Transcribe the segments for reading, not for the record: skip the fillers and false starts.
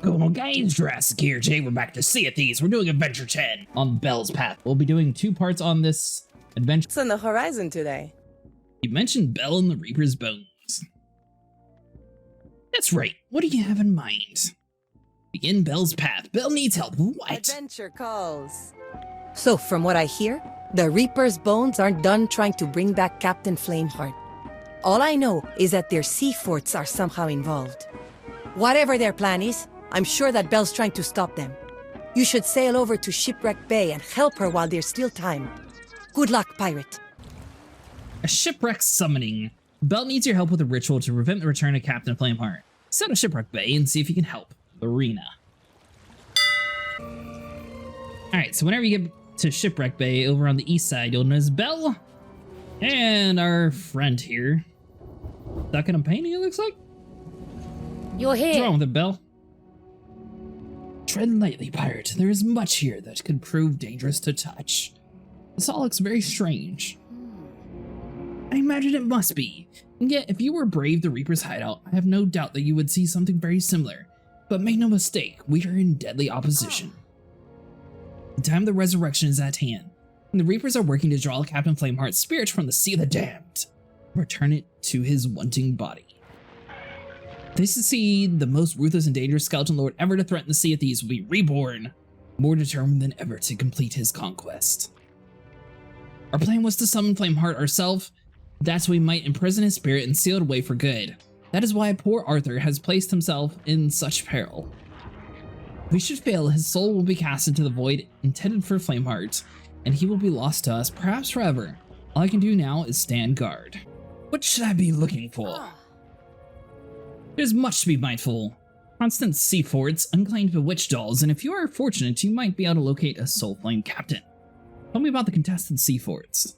going on, guys? Jurassic here. Today we're back to Sea of Thieves. We're doing Adventure 10 on Belle's Path. We'll be doing 2 parts on this adventure. What's on the horizon today? You mentioned Belle and the Reaper's bones. That's right. What do you have in mind? Begin Belle's Path. Belle needs help. What? Adventure calls. So, from what I hear, the Reaper's bones aren't done trying to bring back Captain Flameheart. All I know is that their sea forts are somehow involved. Whatever their plan is, I'm sure that Belle's trying to stop them. You should sail over to Shipwreck Bay and help her while there's still time. Good luck, pirate. A shipwreck summoning. Belle needs your help with a ritual to prevent the return of Captain Flameheart. Set to Shipwreck Bay and see if you can help. Arena. Alright, so whenever you get to Shipwreck Bay over on the east side, you'll notice Belle and our friend here. Stuck in a painting, it looks like? You're here. What's wrong with it, Belle? Tread lightly, pirate. There is much here that could prove dangerous to touch. This all looks very strange. I imagine it must be. And yet, if you were brave the Reaper's hideout, I have no doubt that you would see something very similar. But make no mistake, we are in deadly opposition. The time of the resurrection is at hand, and the Reapers are working to draw Captain Flameheart's spirit from the Sea of the Damned, return it to his wanting body. They succeed, the most ruthless and dangerous skeleton lord ever to threaten the Sea of Thieves will be reborn, more determined than ever to complete his conquest. Our plan was to summon Flameheart ourselves, that we might imprison his spirit and seal it away for good. That is why poor Arthur has placed himself in such peril. If we should fail, his soul will be cast into the void intended for Flameheart, and he will be lost to us, perhaps forever. All I can do now is stand guard. What should I be looking for? There's much to be mindful. Constant sea forts, unclaimed bewitched dolls, and if you are fortunate, you might be able to locate a soul flame captain. Tell me about the contested sea forts.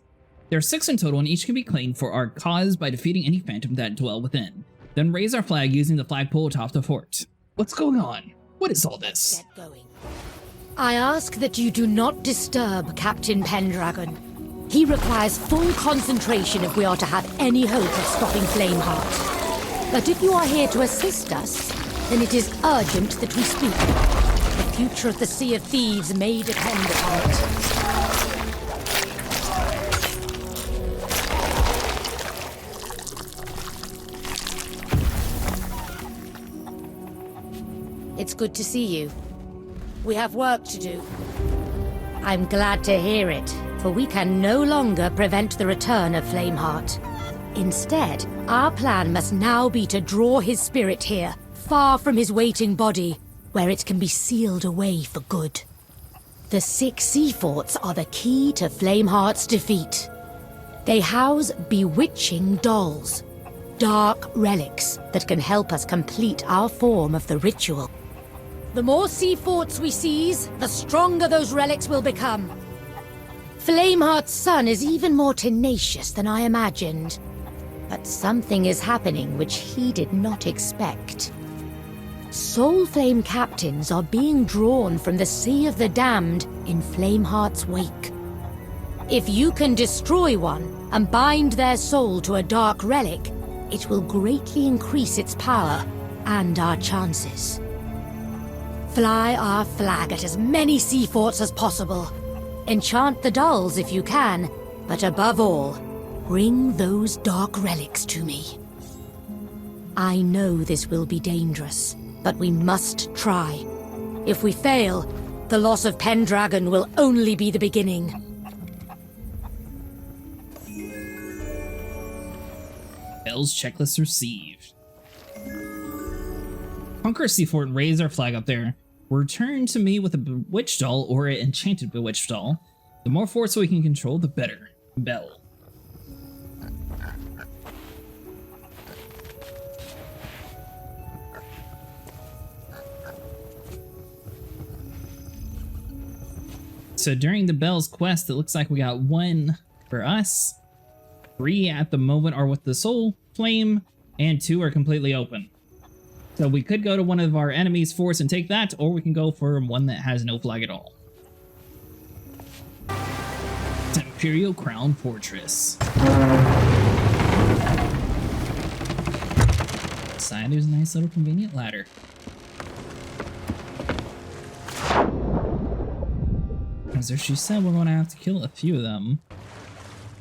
There are 6 in total, and each can be claimed for our cause by defeating any phantom that dwell within. Then raise our flag using the flagpole atop the fort. What's going on? What is all this? Get going. I ask that you do not disturb Captain Pendragon. He requires full concentration if we are to have any hope of stopping Flameheart. But if you are here to assist us, then it is urgent that we speak. The future of the Sea of Thieves may depend upon it. It's good to see you. We have work to do. I'm glad to hear it, for we can no longer prevent the return of Flameheart. Instead, our plan must now be to draw his spirit here, far from his waiting body, where it can be sealed away for good. The 6 sea forts are the key to Flameheart's defeat. They house bewitching dolls, dark relics that can help us complete our form of the ritual. The more sea forts we seize, the stronger those relics will become. Flameheart's son is even more tenacious than I imagined. But something is happening which he did not expect. Soul Flame captains are being drawn from the Sea of the Damned in Flameheart's wake. If you can destroy one and bind their soul to a dark relic, it will greatly increase its power and our chances. Fly our flag at as many sea forts as possible. Enchant the dolls if you can, but above all, bring those dark relics to me. I know this will be dangerous, but we must try. If we fail, the loss of Pendragon will only be the beginning. Belle's checklist received. Conquer a sea fort and raise our flag up there. Return to me with a bewitched doll or an enchanted bewitched doll. The more forts we can control, the better. Belle. So during the Belle's quest, it looks like we got 1 for us, 3 at the moment are with the soul flame, and 2 are completely open. So we could go to one of our enemies' forts and take that, or we can go for one that has no flag at all. It's Imperial Crown Fortress. Inside there's a nice little convenient ladder. As she said, we're going to have to kill a few of them.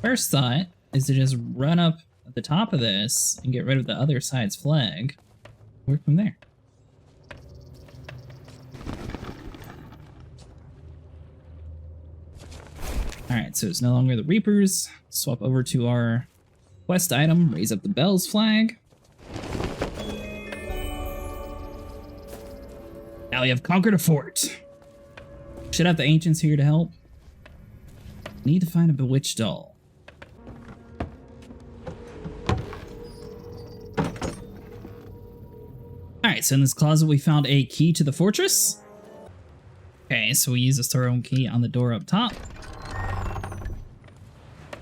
First thought is to just run up at the top of this and get rid of the other side's flag. Work from there. Alright, so it's no longer the Reapers. Swap over to our quest item, raise up the Belle's flag. Now we have conquered a fort. Should have the ancients here to help. Need to find a bewitched doll. Alright, so in this closet we found a key to the fortress. Okay, so we use the store own key on the door up top.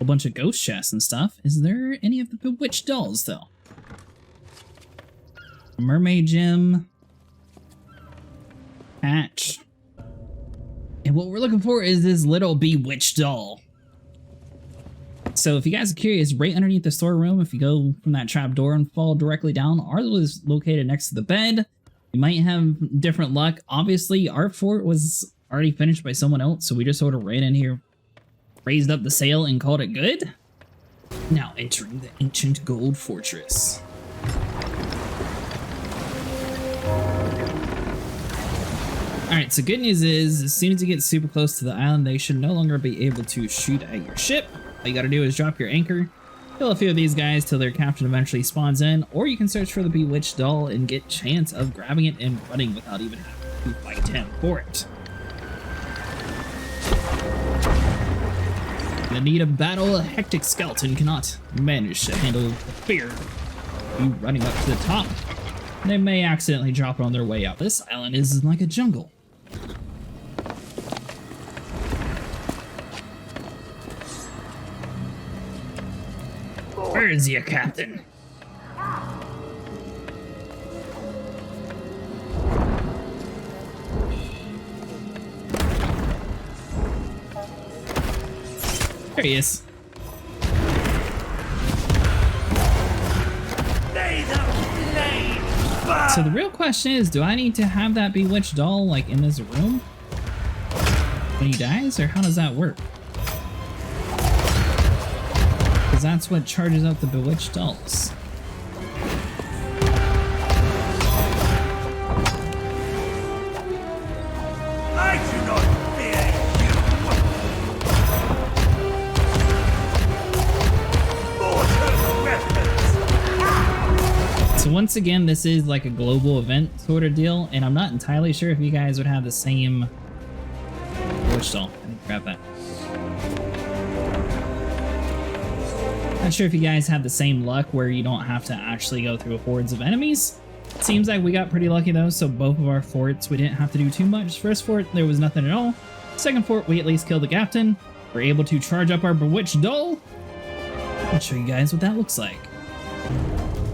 A bunch of ghost chests and stuff. Is there any of the bewitched dolls though? A mermaid gem. Hatch. And what we're looking for is this little bewitched doll. So if you guys are curious, right underneath the storeroom, if you go from that trap door and fall directly down, ours was located next to the bed. You might have different luck. Obviously, our fort was already finished by someone else, so we just sort of ran in here, raised up the sail, and called it good. Now entering the ancient gold fortress. Alright, so good news is, as soon as you get super close to the island, they should no longer be able to shoot at your ship. All you gotta do is drop your anchor, kill a few of these guys till their captain eventually spawns in, or you can search for the bewitched doll and get chance of grabbing it and running without even having to fight him for it. In the need of battle, a hectic skeleton cannot manage to handle the fear of you running up to the top. They may accidentally drop it on their way out. This island is like a jungle. Where is your captain? There he is. So the real question is, do I need to have that bewitched doll like in this room when he dies, or how does that work? Because that's what charges up the bewitched dolls. I do not fear you. Mortal weapons. So once again, this is like a global event sort of deal, and I'm not entirely sure if you guys would have the same bewitched doll. I need to grab that. Not sure if you guys have the same luck where you don't have to actually go through hordes of enemies. Seems like we got pretty lucky though, so both of our forts, we didn't have to do too much. First fort, there was nothing at all. Second fort, we at least killed the captain. We're able to charge up our bewitched doll. I'll show you guys what that looks like.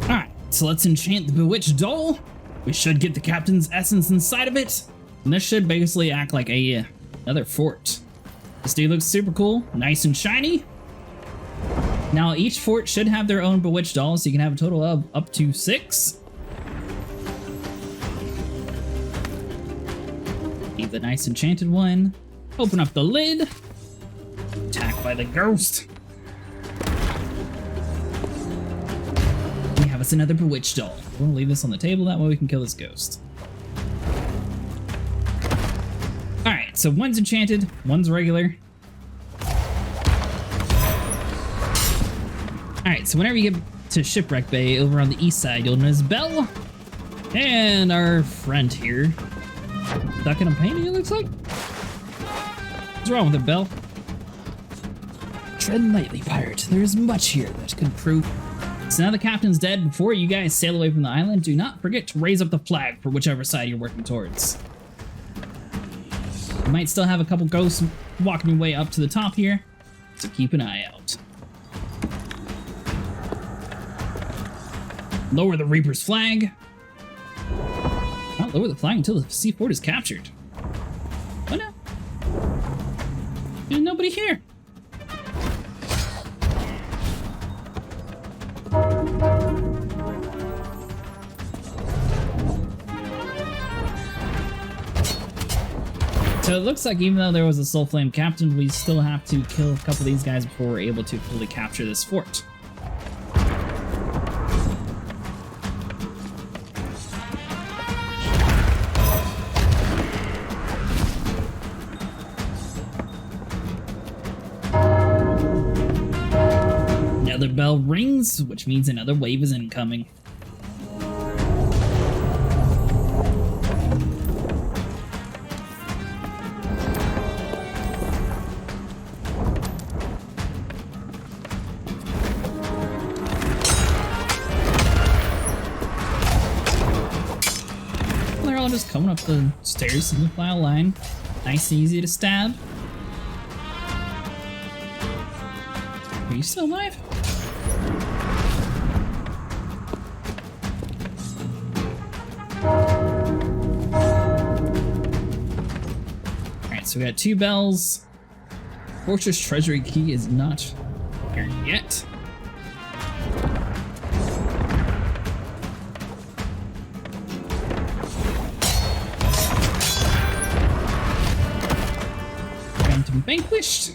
Alright, so let's enchant the bewitched doll. We should get the captain's essence inside of it. And this should basically act like another fort. This dude looks super cool, nice and shiny. Now, each fort should have their own bewitched doll, so you can have a total of up to 6. Leave the nice enchanted one. Open up the lid. Attacked by the ghost. We have us another bewitched doll. We'll leave this on the table, that way we can kill this ghost. Alright, so one's enchanted, one's regular. Alright, so whenever you get to Shipwreck Bay over on the east side, you'll notice Belle and our friend here. Stuck in a painting, it looks like? What's wrong with it, Belle? Tread lightly, pirate. There is much here that can prove. So now the captain's dead. Before you guys sail away from the island, do not forget to raise up the flag for whichever side you're working towards. You might still have a couple ghosts walking your way up to the top here, so keep an eye out. Lower the Reaper's flag. Not lower the flag until the sea fort is captured. Oh no. There's nobody here. So it looks like even though there was a Soul Flame captain, we still have to kill a couple of these guys before we're able to fully capture this fort. Another bell rings, which means another wave is incoming. They're all just coming up the stairs in the file line. Nice and easy to stab. Are you still alive? Alright, so we got 2 bells. Fortress Treasury Key is not here yet. Phantom vanquished.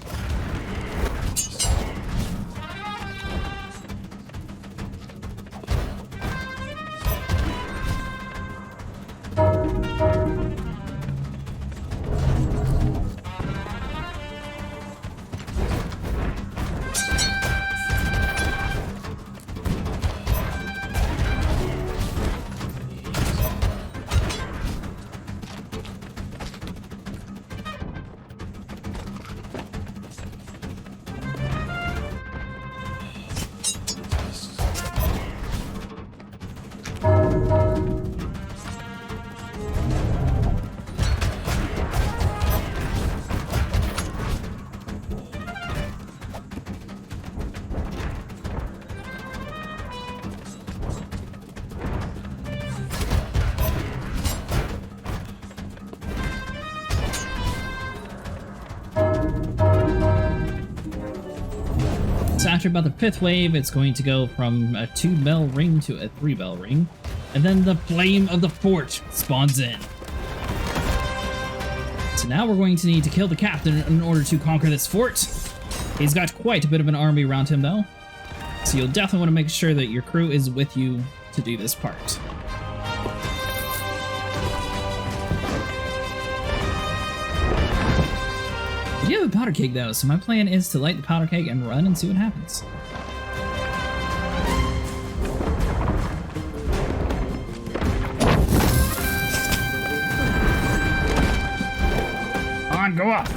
So after about the 5th wave, it's going to go from a 2-bell ring to a 3-bell ring. And then the flame of the fort spawns in. So now we're going to need to kill the captain in order to conquer this fort. He's got quite a bit of an army around him though. So you'll definitely want to make sure that your crew is with you to do this part. You have a powder keg though, so my plan is to light the powder keg and run and see what happens. On, go up!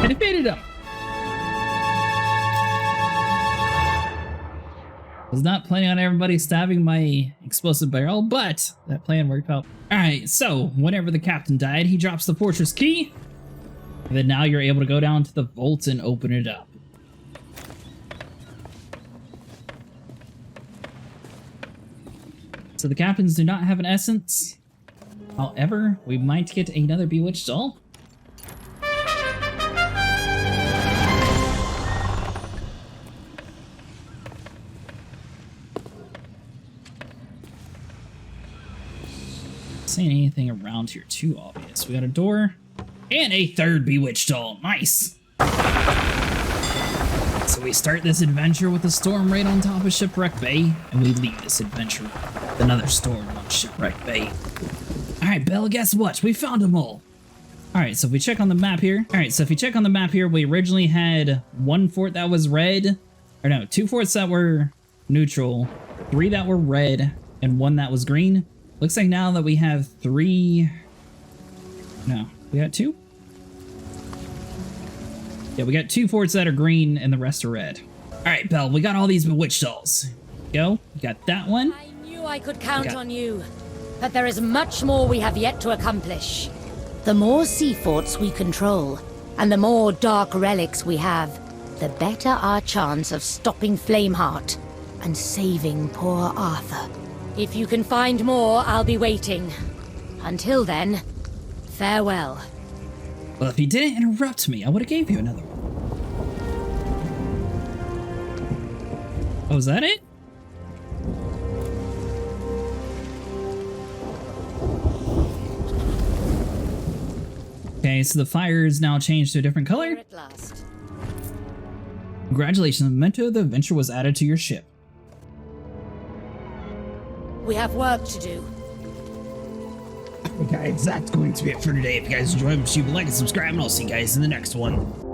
I defeated him! Was not planning on everybody stabbing my explosive barrel, but that plan worked out. Alright, so whenever the captain died, he drops the fortress key. And then now you're able to go down to the vault and open it up. So the captains do not have an essence. However, we might get another bewitched doll. Seeing anything around here too obvious. We got a door and a 3rd bewitched doll. Nice. So we start this adventure with a storm right on top of Shipwreck Bay, and we leave this adventure with another storm on Shipwreck Bay. Alright, Belle, guess what? We found them all. Alright, so if we check on the map here. Alright, so if you check on the map here, we originally had 1 fort that was red. Or no, 2 forts that were neutral, 3 that were red, and 1 that was green. Looks like now that we have 3... No, we got 2? Yeah, we got 2 forts that are green and the rest are red. Alright, Belle, we got all these bewitched dolls. Go, we got that one. I knew I could count on you, but there is much more we have yet to accomplish. The more sea forts we control, and the more dark relics we have, the better our chance of stopping Flameheart and saving poor Arthur. If you can find more, I'll be waiting. Until then, farewell. Well, if you didn't interrupt me, I would have gave you another one. Oh, is that it? Okay, so the fire is now changed to a different color. Here at last. Congratulations, Memento, the adventure was added to your ship. We have work to do. Okay, guys, that's going to be it for today. If you guys enjoyed, make sure you like and subscribe, and I'll see you guys in the next one.